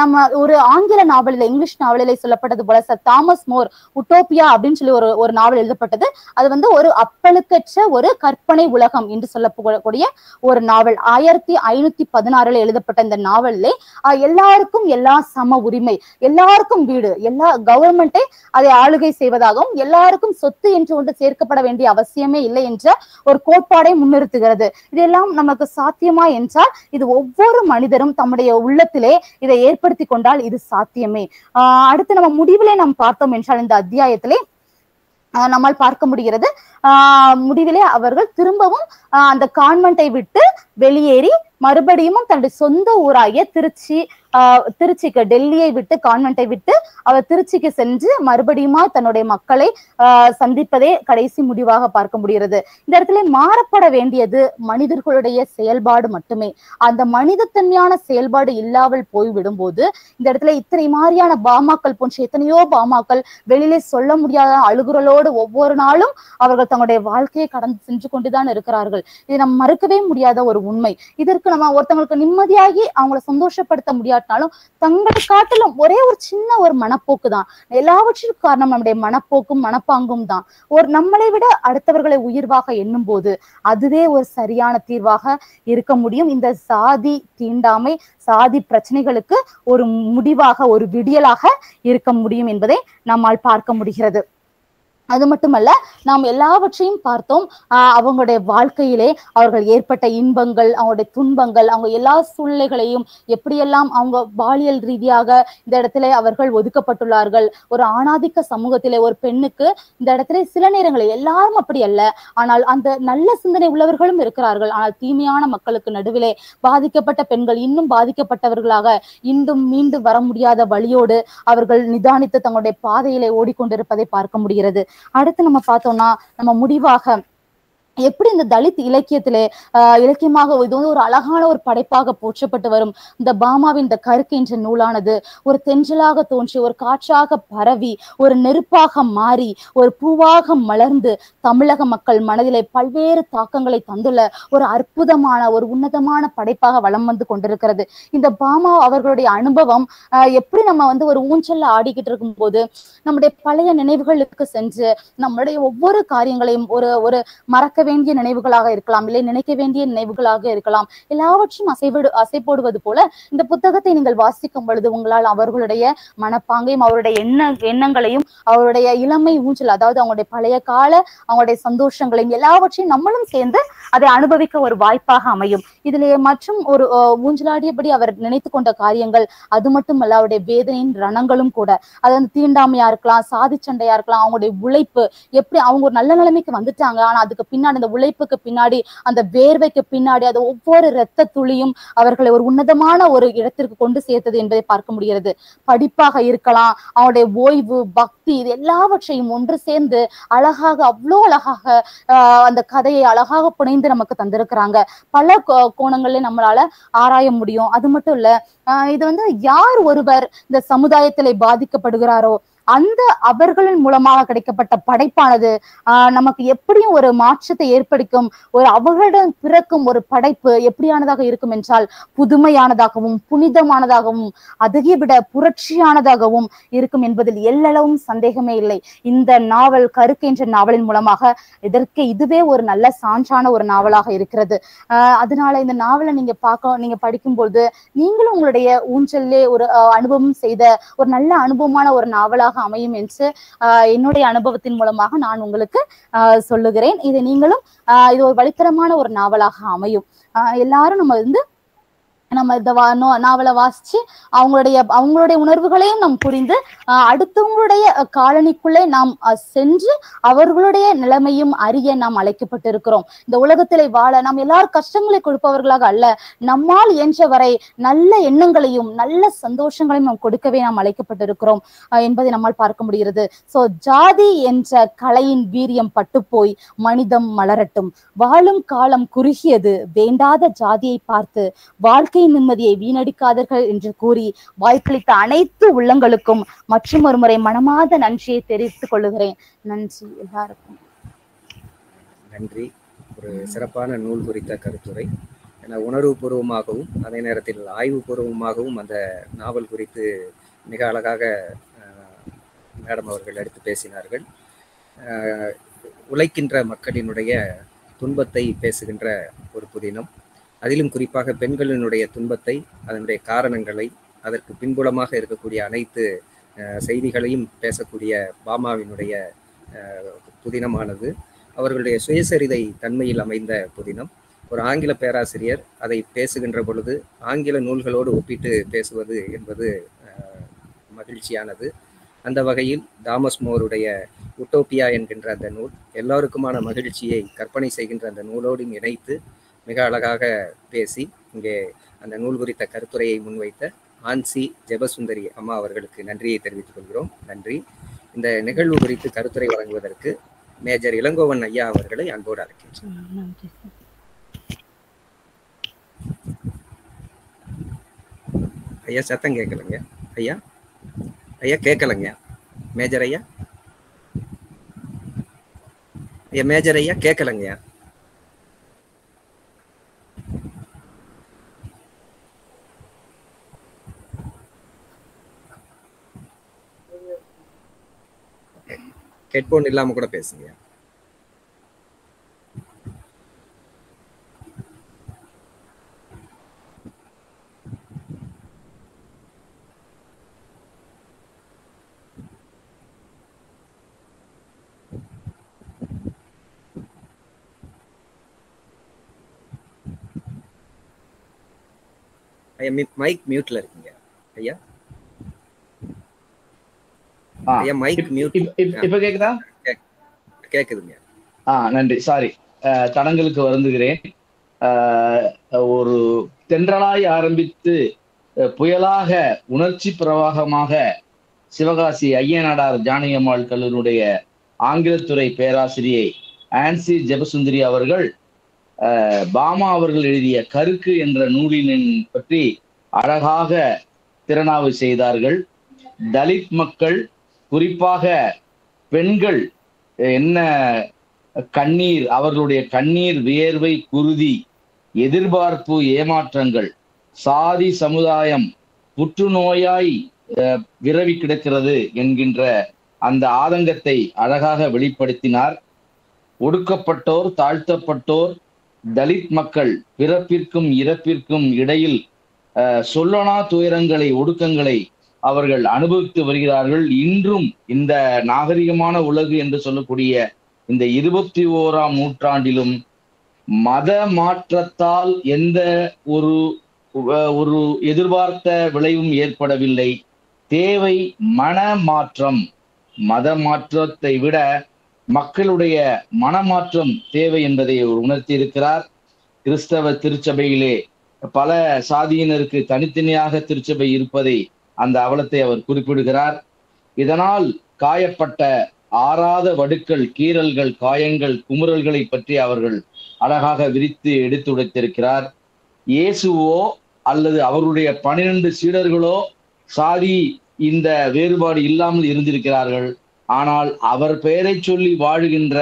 S2: நம்ம ஒரு ஆங்கில நாவலில், இங்கிலீஷ் நாவலிலே சொல்லப்பட்டது போல, தாமஸ் மோர் உட்டோப்பியா அப்படின்னு சொல்லி ஒரு நாவல் எழுதப்பட்டது. அது வந்து ஒரு அப்பழுக்கற்ற ஒரு கற்பனை உலகம் என்று சொல்லக்கூடிய ஒரு நாவல். 1516 எழுதப்பட்ட இந்த நாவலிலே எல்லாருக்கும் எல்லா சம உரிமை, எல்லாருக்கும் வீடு, எல்லா கவர்மெண்டே அதை ஆளுகை செய்வதாகவும், எல்லாருக்கும் சொத்து என்று ஒன்று சேர்க்கப்பட வேண்டிய அவசியமே இல்லை என்ற ஒரு கோட்பாடை முன்னிறுத்துகிறது. இதெல்லாம் நமக்கு சாத்தியமா என்றால், இது ஒவ்வொரு மனிதரும் தம்முடைய உள்ளத்திலே இதை ஏற்படுத்தி கொண்டால் இது சாத்தியமே. அடுத்து நம்ம முடிவிலே நாம் பார்த்தோம் என்றால், இந்த அத்தியாயத்திலே நம்மால் பார்க்க முடிகிறது, முடிவிலே அவர்கள் திரும்பவும் அந்த கான்வென்ட்டை விட்டு வெளியேறி மறுபடியும் தன்னுடைய சொந்த ஊராகிய திருச்சிக்கு, டெல்லியை விட்டு, கான்வென்ட்டை விட்டு அவர் திருச்சிக்கு சென்று மறுபடியுமா தன்னுடைய மக்களை சந்திப்பதே கடைசி முடிவாக பார்க்க முடிகிறது. இந்த இடத்துல மாறப்பட வேண்டியது மனிதர்களுடைய செயல்பாடு மட்டுமே. அந்த மனிதத்தன்மையான செயல்பாடு இல்லாமல் போய்விடும் போது, இந்த இடத்துல இத்தனை மாதிரியான பாமாக்கள் போன்ற எத்தனையோ பாமாக்கள் வெளியிலே சொல்ல முடியாத அழுகுறலோடு ஒவ்வொரு நாளும் அவர்கள் தங்களுடைய வாழ்க்கையை கடந்து சென்று கொண்டுதான் இருக்கிறார்கள். இதை நம்ம மறுக்கவே முடியாத ஒரு உண்மை. இதற்கு நம்ம ஒருத்தவங்களுக்கு நிம்மதியாகி அவங்களை சந்தோஷப்படுத்த முடியாட்டாலும், தங்களை காட்டிலும் ஒரே ஒரு சின்ன ஒரு மனப்போக்கு தான், எல்லாவற்றிற்கும் காரணம் நம்முடைய மனப்போக்கும் மனப்பாங்கும் தான். நம்மளை விட அடுத்தவர்களை உயிர்வாக எண்ணும் போது அதுவே ஒரு சரியான தீர்வாக இருக்க முடியும். இந்த சாதி தீண்டாமை, சாதி பிரச்சனைகளுக்கு ஒரு முடிவாக, ஒரு விடியலாக இருக்க முடியும் என்பதை நம்மால் பார்க்க முடிகிறது. அது மட்டுமல்ல, நாம் எல்லாவற்றையும் பார்த்தோம். அவங்களுடைய வாழ்க்கையிலே அவர்கள் ஏற்பட்ட இன்பங்கள், அவங்களுடைய துன்பங்கள், அவங்க எல்லா சூழ்நிலைகளையும் எப்படியெல்லாம் அவங்க பாலியல் ரீதியாக இந்த இடத்துல அவர்கள் ஒதுக்கப்பட்டுள்ளார்கள். ஒரு ஆணாதிக்க சமூகத்திலே ஒரு பெண்ணுக்கு இந்த இடத்துல சில நேரங்களில், எல்லாரும் அப்படி அல்ல, ஆனால் அந்த நல்ல சிந்தனை உள்ளவர்களும் இருக்கிறார்கள். ஆனால் தீமையான மக்களுக்கு நடுவிலே பாதிக்கப்பட்ட பெண்கள் இன்னும் பாதிக்கப்பட்டவர்களாக இன்னும் மீண்டும் வர முடியாத வழியோடு அவர்கள் நிதானித்து தங்களுடைய பாதையிலே ஓடிக்கொண்டிருப்பதை பார்க்க முடிகிறது. அடுத்து நம்ம பார்த்தோம்னா, நம்ம முடிவாக எப்படி இந்த தலித் இலக்கியத்திலே இலக்கியமாக இது வந்து ஒரு அழகான ஒரு படைப்பாக போற்றப்பட்டு வரும் இந்த பாமாவின் இந்த கருக்கு என்ற நூலானது ஒரு தென்றலாக தோன்றி, ஒரு காற்றாக பரவி, ஒரு நெருப்பாக மாறி, ஒரு பூவாக மலர்ந்து தமிழக மக்கள் மனதிலே பல்வேறு தாக்கங்களை தந்துள்ள ஒரு அற்புதமான, ஒரு உன்னதமான படைப்பாக வலம் வந்து கொண்டிருக்கிறது. இந்த பாமா அவர்களுடைய அனுபவம் எப்படி நம்ம வந்து ஒரு ஊஞ்சல்ல ஆடிக்கிட்டு இருக்கும் போது நம்முடைய பழைய நினைவுகளுக்கு சென்று நம்முடைய ஒவ்வொரு காரியங்களையும் ஒரு மறக்க வேண்டிய நினைவுகளாக இருக்கலாம், இல்லை நினைக்க வேண்டிய நினைவுகளாக இருக்கலாம், எல்லாவற்றையும் அசைப்போடுவது போல இந்த புத்தகத்தை நீங்கள் வாசிக்கும் பொழுது உங்களால் அவர்களுடைய மனப்பாங்கையும் அவருடைய எண்ணங்களையும் அவருடைய இளமை ஊஞ்சல், அதாவது அவங்களுடைய பழைய கால அவங்களுடைய சந்தோஷங்களையும் எல்லாவற்றையும் நம்மளும் சேர்ந்து அதை அனுபவிக்க ஒரு வாய்ப்பாக அமையும். இதிலேயே மற்றும் ஒரு ஊஞ்சலாடியபடி அவர் நினைத்து கொண்ட காரியங்கள், அது மட்டுமல்ல அவருடைய வேதனையின் ரணங்களும் கூட, அது வந்து தீண்டாமையா இருக்கலாம், சாதி சண்டையா இருக்கலாம், அவங்களுடைய உழைப்பு, எப்படி அவங்க ஒரு நல்ல நிலைமைக்கு வந்துட்டாங்க, ஆனா அதுக்கு பின்னாடி அந்த உழைப்புக்கு பின்னாடி, அந்த வேர்வைக்கு பின்னாடி அது ஒவ்வொரு இரத்த துளியும் அவர்களை ஒரு உன்னதமான ஒரு இடத்திற்கு கொண்டு சேர்த்தது என்பதை பார்க்க முடிகிறது. படிப்பாக இருக்கலாம், அவனுடைய ஓய்வு, பக்தி, இது எல்லாவற்றையும் ஒன்று சேர்ந்து அழகாக, அவ்வளோ அழகாக அந்த கதையை அழகாக புனைந்து நமக்கு தந்திருக்கிறாங்க. பல கோணங்கள்ல நம்மளால ஆராய முடியும். அது மட்டும் இல்ல, இது வந்து யார் ஒருவர் இந்த சமுதாயத்திலே பாதிக்கப்படுகிறாரோ அந்த அவர்களின் மூலமாக கிடைக்கப்பட்ட படைப்பானது நமக்கு எப்படியும் ஒரு மாற்றத்தை ஏற்படுத்தும். ஒரு அவர்களிடம் பிறக்கும் ஒரு படைப்பு எப்படியானதாக இருக்கும் என்றால் புதுமையானதாகவும் புனிதமானதாகவும் அதையே விட புரட்சியானதாகவும் இருக்கும் என்பதில் எல்லளவும் சந்தேகமே இல்லை. இந்த நாவல் கருக்கு என்ற நாவலின் மூலமாக இதற்கு இதுவே ஒரு நல்ல சான்றான ஒரு நாவலாக இருக்கிறது. அதனால இந்த நாவலை நீங்க படிக்கும்போது நீங்களும் உங்களுடைய ஊஞ்சல்லே ஒரு அனுபவம் செய்த ஒரு நல்ல அனுபவமான ஒரு நாவலாக அமையும் என்று என்னுடைய அனுபவத்தின் மூலமாக நான் உங்களுக்கு சொல்லுகிறேன். இதை நீங்களும் இது ஒரு வழித்தரமான ஒரு நாவலாக அமையும். எல்லாரும் நம்ம இந்த நாவலை வாசிச்சு அவங்களுடைய உணர்வுகளையும் நாம் புரிந்து அடுத்தவங்களுடைய காலனிக்குள்ளே நாம் சென்று அவர்களுடைய நிலைமையும் அறிய நாம் அழைக்கப்பட்டிருக்கிறோம். இந்த உலகத்திலே வாழ நாம் எல்லாரும் கஷ்டங்களை கொடுப்பவர்களாக அல்ல, நம்மால் இயன்றவரை நல்ல எண்ணங்களையும் நல்ல சந்தோஷங்களையும் நாம் கொடுக்கவே நாம் அழைக்கப்பட்டிருக்கிறோம் என்பதை நம்மால் பார்க்க முடிகிறது. ஜாதி என்ற கலையின் வீரியம் பட்டுப்போய் மனிதம் மலரட்டும். வாழும் காலம் குறுகியது, வேண்டாத ஜாதியை பார்த்து வாழ்க்கை வாழ்க்கை நிம்மதியை வீணடிக்காதீர்கள் என்று கூறி வாய்ப்பளித்த அனைத்து உள்ளங்களுக்கும் மற்றும் ஒரு முறை மனமார்ந்த நன்றியை தெரிவித்துக் கொள்ளுகிறேன். நன்றி எல்லாருக்கும்.
S1: நன்றி. ஒரு சிறப்பான நூல் குறித்த கருத்துரை. உணர்வுபூர்வமாகவும் அதே நேரத்தில் ஆய்வுபூர்வமாகவும் அந்த நாவல் குறித்து மிக அழகாக மேடம் அவர்கள் எடுத்து பேசினார்கள். உழைக்கின்ற மக்களினுடைய துன்பத்தை பேசுகின்ற ஒரு புதினம், அதிலும் குறிப்பாக பெண்களினுடைய துன்பத்தை, அதனுடைய காரணங்களை, அதற்கு பின்புலமாக இருக்கக்கூடிய அனைத்து செய்திகளையும் பேசக்கூடிய பாமாவினுடைய புதினமானது அவர்களுடைய சுயசரிதை தன்மையில் அமைந்த புதினம். ஒரு ஆங்கில பேராசிரியர் அதை பேசுகின்ற பொழுது ஆங்கில நூல்களோடு ஒப்பிட்டு பேசுவது என்பது மகிழ்ச்சியானது. அந்த வகையில் தாமஸ் மோருடைய உட்டோப்பியா என்கின்ற அந்த நூல் எல்லாருக்குமான மகிழ்ச்சியை கற்பனை செய்கின்ற அந்த நூலோடு இணைத்து மிக அழகாக பேசி இங்கே அந்த நூல் குறித்த கருத்துரையை முன்வைத்த ஆன்சி ஜெபசுந்தரி அம்மா அவர்களுக்கு நன்றியை தெரிவித்துக் கொள்கிறோம். நன்றி. இந்த நிகழ்வு குறித்து கருத்துரை வழங்குவதற்கு மேஜர் இளங்கோவன் ஐயா அவர்களை அன்போடு அழைக்கின்றேன். ஐயா சத்தம் கேட்கலங்க. ஐயா ஐயா கேட்கலங்க. மேஜர் ஐயா ஐயா மேஜர் ஐயா கேட்கலங்க. ஹெட்போன் இல்லாம கூட பேசுங்க. ஐயா மைக் மியூட்ல இருக்கீங்க. ஐயா ஐயா மைக் மியூட்.
S3: இப்ப கேக்குதா?
S1: கேக்குதுங்க.
S3: நன்றி. சாரி, தடங்களுக்கு வருந்துகிறேன். ஒரு தென்றலாய் ஆரம்பித்து புயலாக உணர்ச்சி பிரவாகமாக சிவகாசி ஐயனாடார் ஜானகியம்மாள் கல்லூரியுடைய ஆங்கிலத்துறை பேராசிரியை ஆன்சி ஜெபசுந்தரி அவர்கள் பாமா அவர்கள் எழுதிய கருக்கு என்ற நூலின் பற்றி அழகாக திறனாய்வு செய்தார்கள். தலித் மக்கள், குறிப்பாக பெண்கள் என்ன கண்ணீர், அவர்களுடைய கண்ணீர், வியர்வை, குருதி, எதிர்பார்ப்பு, ஏமாற்றங்கள், சாதி சமுதாயம் புற்றுநோயாய் விரவி கிடக்கிறது என்கின்ற அந்த ஆதங்கத்தை அழகாக வெளிப்படுத்தினார். ஒடுக்கப்பட்டோர், தாழ்த்தப்பட்டோர், தலித் மக்கள் பிறப்பிற்கும் இறப்பிற்கும் இடையில் சொல்லனா துயரங்களை, ஒடுக்கங்களை அவர்கள் அனுபவித்து வருகிறார்கள். இன்றும் இந்த நாகரிகமான உலகு என்று சொல்லக்கூடிய இந்த 21ஆம் நூற்றாண்டிலும் மத மாற்றத்தால் எந்த ஒரு எதிர்பார்த்த விளைவும் ஏற்படவில்லை. தேவை மன மாற்றம். மத மாற்றத்தை விட மக்களுடைய மனமாற்றம் தேவை என்பதை அவர் உணர்த்தி இருக்கிறார். கிறிஸ்தவ திருச்சபையிலே பல சாதியினருக்கு தனித்தனியாக திருச்சபை இருப்பதை, அந்த அவலத்தை அவர் குறிப்பிடுகிறார். இதனால் காயப்பட்ட ஆறாத வடுக்கள், கீறல்கள், காயங்கள், குமுறல்களை பற்றி அவர்கள் அழகாக விரித்து எடுத்துரைத்திருக்கிறார். இயேசுவோ அல்லது அவருடைய 12 சீடர்களோ சாதி இந்த வேறுபாடு இல்லாமல் இருந்திருக்கிறார்கள். ஆனால் அவர் பெயரை சொல்லி வாழுகின்ற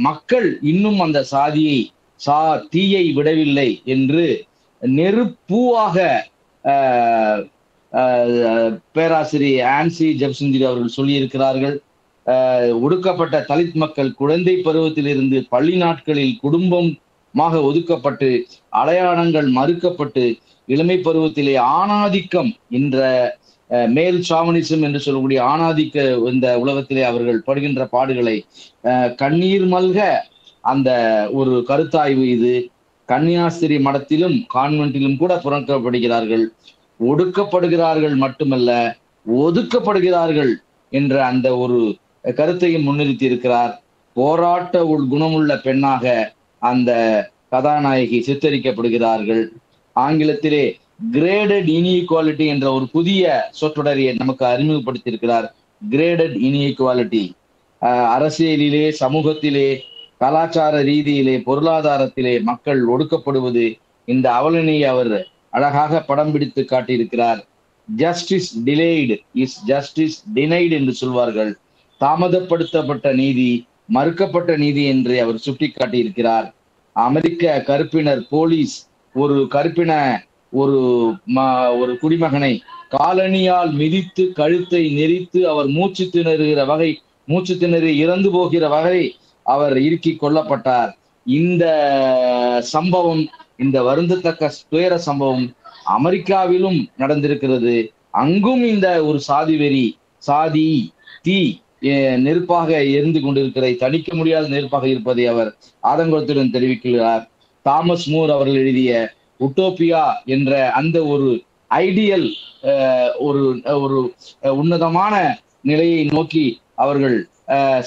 S3: மக்கள் இன்னும் அந்த சாதியை தீயை விடவில்லை என்று நெருப்பூவாக பேராசிரியர் ஆன்சி ஜெபசுந்தரி அவர்கள் சொல்லியிருக்கிறார்கள். ஒடுக்கப்பட்ட தலித் மக்கள் குழந்தை பருவத்திலிருந்து பள்ளி நாட்களில் குடும்பமாக ஒதுக்கப்பட்டு, அடையாளங்கள் மறுக்கப்பட்டு, இளமை பருவத்திலே ஆணாதிக்கம் என்ற மேல் சாமனிசம் என்று சொல்லக்கூடிய ஆணாதிக்க இந்த உலகத்திலே அவர்கள் படுகின்ற பாடுகளை கண்ணீர் மல்க அந்த ஒரு கருத்தாய்வு இது. கன்னியாஸ்திரி மடத்திலும் கான்வென்ட்டிலும் கூட புறக்கப்படுகிறார்கள். ஒடுக்கப்படுகிறார்கள் மட்டுமல்ல, ஒதுக்கப்படுகிறார்கள் என்ற அந்த ஒரு கருத்தையும் முன்னிறுத்தி இருக்கிறார். போராட்ட குணமுள்ள பெண்ணாக அந்த கதாநாயகி சித்தரிக்கப்படுகிறார்கள். ஆங்கிலத்திலே கிரேடட் இன்இக்வாலிட்டி என்ற ஒரு புதிய சொற்றொடரை நமக்கு அறிமுகப்படுத்தியிருக்கிறார். கிரேடட் இன்இக்வாலிட்டி அரசியலிலே, சமூகத்திலே, கலாச்சார ரீதியிலே, பொருளாதாரத்திலே மக்கள் ஒடுக்கப்படுவது இந்த அவலநிலையை அவர் அழகாக படம் பிடித்து காட்டியிருக்கிறார். ஜஸ்டிஸ் டிலேய்டு இஸ் ஜஸ்டிஸ் டினைடு என்று சொல்வார்கள். தாமதப்படுத்தப்பட்ட நீதி மறுக்கப்பட்ட நீதி என்று அவர் சுட்டிக்காட்டியிருக்கிறார். அமெரிக்க கருப்பினர் போலீஸ் ஒரு கருப்பின ஒரு குடிமகனை காலணியால் மிதித்து கழுத்தை நெரித்து அவர் மூச்சு திணறி இறந்து போகிற வகை அவர் இறுக்கி கொல்லப்பட்டார். இந்த சம்பவம், இந்த வருந்தத்தக்க துயர சம்பவம் அமெரிக்காவிலும் நடந்திருக்கிறது. அங்கும் இந்த ஒரு சாதி தீ நெருப்பாக எரிந்து கொண்டிருக்கிறதை, தணிக்க முடியாத நெருப்பாக இருப்பதை அவர் ஆதங்கத்துடன் தெரிவிக்கிறார். தாமஸ் மூர் அவர்கள் எழுதிய உட்டோப்பியா என்ற அந்த ஒரு ஐடியல் ஒரு உன்னதமான நிலையை நோக்கி அவர்கள்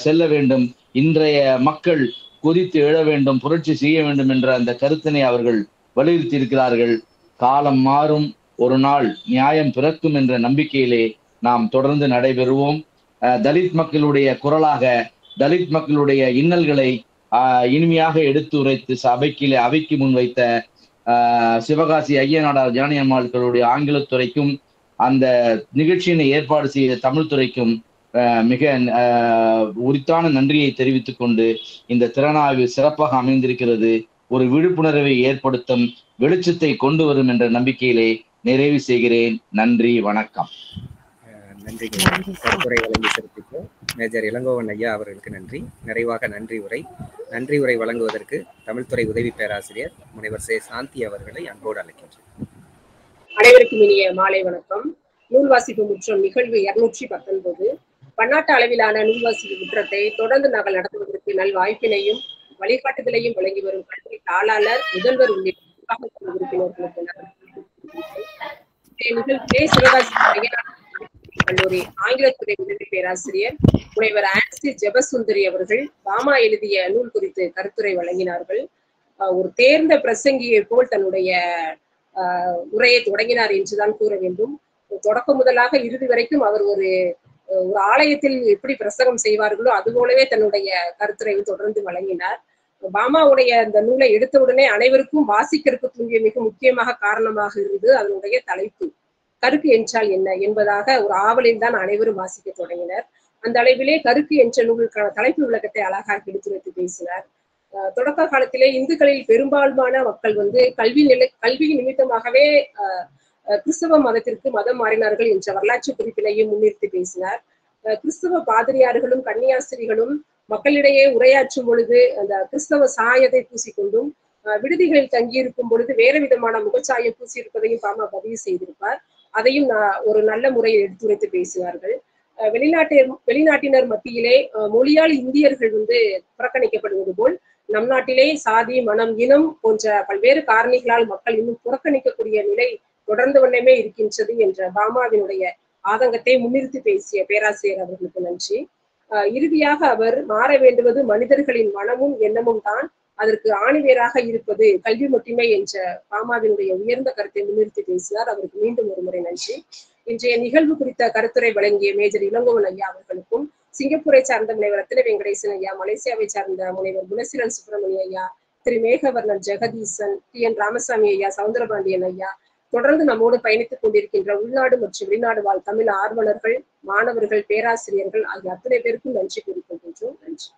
S3: செல்ல வேண்டும், இன்றைய மக்கள் கொதித்து எழ வேண்டும், புரட்சி செய்ய வேண்டும் என்ற அந்த கருத்தினை அவர்கள் வலியுறுத்தி இருக்கிறார்கள். காலம் மாறும், ஒரு நாள் நியாயம் பிறக்கும் என்ற நம்பிக்கையிலே நாம் தொடர்ந்து நடைபெறுவோம். தலித் மக்களுடைய குரலாக தலித் மக்களுடைய இன்னல்களை இனிமையாக எடுத்து உரைத்து அவைக்கு முன்வைத்த சிவகாசி ஐயனாடார் ஜானகி அம்மாளுடைய ஆங்கிலத்துறைக்கும் அந்த நிகழ்ச்சியினை ஏற்பாடு செய்த தமிழ் துறைக்கும் மிக உரித்தான நன்றியை தெரிவித்துக் கொண்டு இந்த திறனாய்வு சிறப்பாக அமைந்திருக்கிறது, ஒரு விழிப்புணர்வை ஏற்படுத்தும், வெளிச்சத்தை கொண்டு வரும் என்ற நம்பிக்கையிலே நிறைவு செய்கிறேன். நன்றி, வணக்கம்.
S1: நன்றி. கருத்துரை வழங்கி சிறப்பிக்க மேஜர் இளங்கோவன் ஐயா அவர்களுக்கு நன்றி. நிறைவாக நன்றி உரை வழங்குவதற்கு தமிழ்துறை உதவி பேராசிரியர் முனைவர் சே சாந்தி அவர்களை அன்போடு அழைக்கின்றேன்.
S4: அனைவருக்கும் இனிய மாலை வணக்கம். நூல் வாசிப்பு முற்றம் நிகழ்வு 219 பன்னாட்டு அளவிலான நூல் வாசிப்பு முற்றத்தை தொடர்ந்து நாங்கள் நடத்துவதற்கு நல் வாய்ப்பினையும் வழிகாட்டுதலையும் வழங்கி வரும் கல்வி தாளாளர், முதல்வர் உள்ளிட்ட உறுப்பினர்களுக்கு நிகழ்ச்சியை சிவகாசி கல்லூரி ஆங்கிலத்துறை உதவி பேராசிரியர் முனைவர் ஆன்சி ஜெபசுந்தரி அவர்கள் பாமா எழுதிய நூல் குறித்து கருத்துரை வழங்கினார்கள். ஒரு தேர்ந்த பிரசங்கியை போல் தன்னுடைய உரையை தொடங்கினார் என்றுதான் கூற வேண்டும். தொடக்கம் முதலாக இறுதி வரைக்கும் அவர் ஒரு ஆலயத்தில் எப்படி பிரசங்கம் செய்வார்களோ அது போலவே தன்னுடைய கருத்துரையை தொடர்ந்து வழங்கினார். பாமாவுடைய அந்த நூலை எடுத்தவுடனே அனைவருக்கும் வாசிக்கிறதுக்கு தூண்டிய மிக முக்கியமாக காரணமாக இருந்து அதனுடைய தலைப்பு கருக்கு என்றால் என்ன என்பதாக ஒரு ஆவலில் தான் அனைவரும் வாசிக்க தொடங்கினர். அந்த அளவிலே கருக்கு என்ற நூலுக்கான தலைப்பு விளக்கத்தை அழகாக எடுத்துரைத்து பேசினார். தொடக்க காலத்திலே இந்துக்களில் பெரும்பான்மையான மக்கள் கல்வி நிமித்தமாகவே கிறிஸ்தவ மதத்திற்கு மதம் மாறினார்கள் என்ற வரலாற்று குறிப்பினையும் முன்னிறுத்தி பேசினார். கிறிஸ்தவ பாதிரியார்களும் கன்னியாஸ்திரிகளும் மக்களிடையே உரையாற்றும் பொழுது அந்த கிறிஸ்தவ சாயத்தை பூசிக்கொண்டும் விடுதிகளில் தங்கியிருக்கும் பொழுது வேறு விதமான முகச்சாயம் பூசியிருப்பதையும் பாமா பதிவு செய்திருப்பார். அதையும் ஒரு நல்ல முறையில் எடுத்துரைத்து பேசினார்கள். வெளிநாட்டினர் மத்தியிலே மொழியால் இந்தியர்கள் புறக்கணிக்கப்படுவது போல் நம் நாட்டிலே சாதி, மனம், இனம் போன்ற பல்வேறு காரணிகளால் மக்கள் இன்னும் புறக்கணிக்கக்கூடிய நிலை தொடர்ந்து வண்ணமே இருக்கின்றது என்ற பாமாவினுடைய ஆதங்கத்தை முன்னிறுத்தி பேசிய பேராசிரியர் அவர்களுக்கு நன்றி. இறுதியாக அவர் மாற வேண்டுவது மனிதர்களின் மனமும் எண்ணமும் தான், அதற்கு ஆணிவேராக இருப்பது கல்வி மட்டுமே என்ற பாமாவினுடைய உயர்ந்த கருத்தை முன்னிறுத்தி பேசினார். அவருக்கு மீண்டும் ஒரு முறை நன்றி. இன்றைய நிகழ்வு குறித்த கருத்துரை வழங்கிய மேஜர் இளங்கோவன் ஐயா அவர்களுக்கும், சிங்கப்பூரை சார்ந்த முனைவர் ரத்தின வெங்கடேசன் ஐயா, மலேசியாவை சார்ந்த முனைவர் குணசீலன் சுப்பிரமணிய ஐயா, திரு மேகவர்ணன் ஜெகதீசன், TN ராமசாமி ஐயா, சவுந்தரபாண்டியன் ஐயா, தொடர்ந்து நம்மோடு பயணித்துக் கொண்டிருக்கின்ற உள்நாடு மற்றும் வெளிநாடு வாழ் தமிழ் ஆர்வலர்கள், மாணவர்கள், பேராசிரியர்கள் ஆகிய அத்தனை பேருக்கும் நன்றி கூறிக்கொள்கின்றோம். நன்றி.